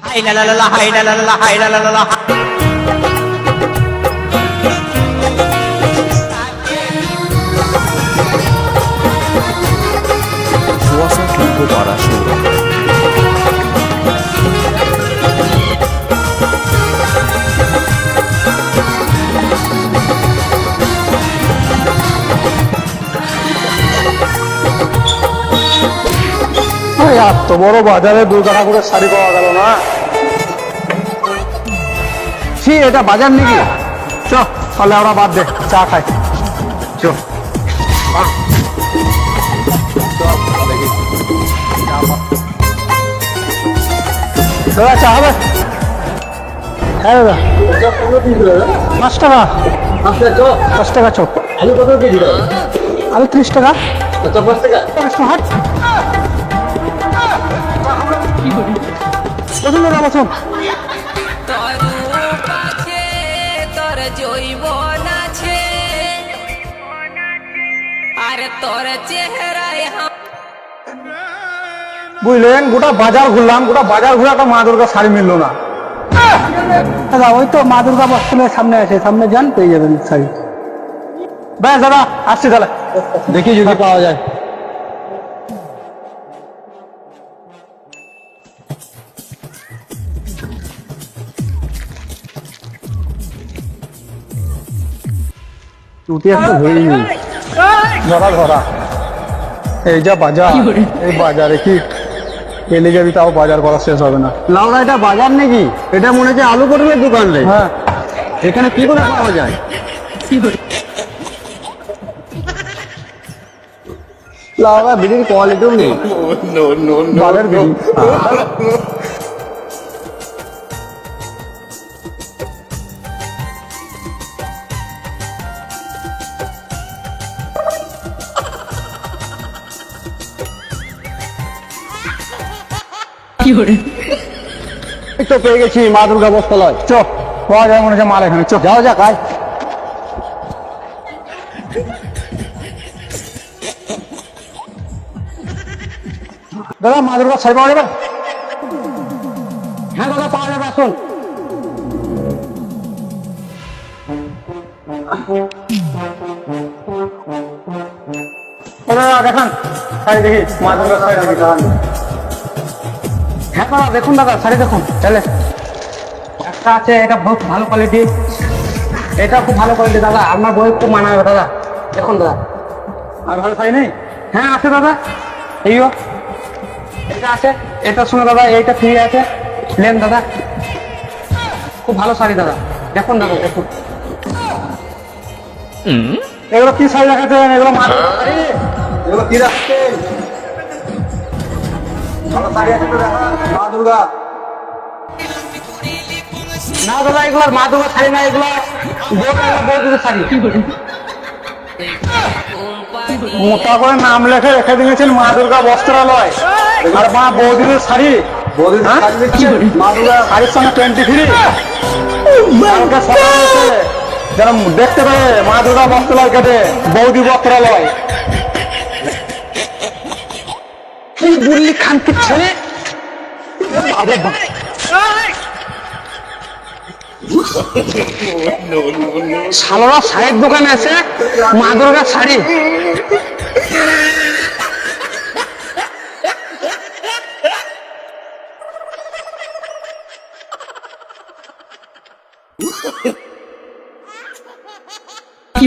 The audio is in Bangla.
হাই লা লা লা লা, হাই লা লা লা লা, হাই লা লা লা লা। Suasa Tumpu Para Surat. এত বড় বাজারে 2 টাকা করে শাড়ি পাওয়া গেল না। এটা বাজার নাকি? চ তাহলে আমরা বাদ দে, চা খাই। চ দাদা চা হবে? হ্যাঁ দাদা 5 টাকা। 5 টাকা চপ। আলু কত কেজি? আলু 30 টাকা। কত 5 টাকা? হাট বসুন দাদা বসুন। তরূপ আছে তোর জৈবন আছে আর তোর চেহারায় বুঝলেন, গোটা বাজার ঘুরলাম, গোটা বাজার ঘুরে একটা মা দুর্গা শাড়ি মিললো না। দাদা ওই তো মা দুর্গা বস্ত্রের সামনে আছে, সামনে যান পেয়ে যাবেন শাড়ি। ব্যাস দাদা আসছি তাহলে, দেখি যদি পাওয়া যায়। চুটি একটা ধরেই ধরা ধরা। এই যা বাজার, এই বাজারে কি পেলে যাবি তাও বাজার করা শেষ হবে না। লাউড়া এটা বাজার নাকি? এটা মনে হচ্ছে আলু পটলের দোকান রে। হ্যাঁ এখানে কি করে পাওয়া যায়? লাউড়া বিড়ির কোয়ালিটিও নেই। বালের বিড়ি। এই তো পেয়ে গেছি মা দুর্গা বস্ত্রালয়। চ পাওয়া যায় মনে হচ্ছে মাল এখানে। চ যাওয়া যাক আয়। দাদা মা দুর্গা শাড়ি পাওয়া যাবে? হ্যাঁ দাদা পাওয়া যাবে, আসুন। দাদা দেখান শাড়ি, দেখি মা দুর্গা শাড়ি দেখি দেখান। হ্যাঁ দাদা দেখুন, দাদা শাড়ি দেখুন। তাহলে একটা আছে, এটা খুব ভালো কোয়ালিটি। এটা খুব ভালো কোয়ালিটি দাদা, আপনার বই খুব মানাবে দাদা। দেখুন দাদা। আর ভালো শাড়ি নেই? হ্যাঁ আছে দাদা, এইও এটা আছে। এটার সঙ্গে দাদা এইটা ফ্রি আছে, নেন দাদা। খুব ভালো শাড়ি দাদা, দেখুন দাদা দেখুন। এগুলো কি শাড়ি দেখাচ্ছেন? এগুলো মা দুর্গা শাড়ি? এগুলো কি রাখছেন? ভালো শাড়ি আছে তো দেখা, মা দুর্গা। না দাদা এগুলো মা দুর্গা শাড়ি না, এগুলো বৌদিদের শাড়ি। মোটা করে নাম লেখে রেখে দিয়েছেন মা দুর্গা বস্ত্রালয়, আর মা বৌদিদের শাড়ি। বৌদিদের শাড়ি দিচ্ছেন, মা দুর্গা শাড়ির সঙ্গে 23। কালকে সকালে এসে যারা দেখতে পাবে মা দুর্গা বস্ত্রালয় কেটে বৌদি বস্ত্রালয়। কি বললি খানকির ছেলে? শালারা শাড়ির দোকানে আছে মা দুর্গার শাড়ি। কি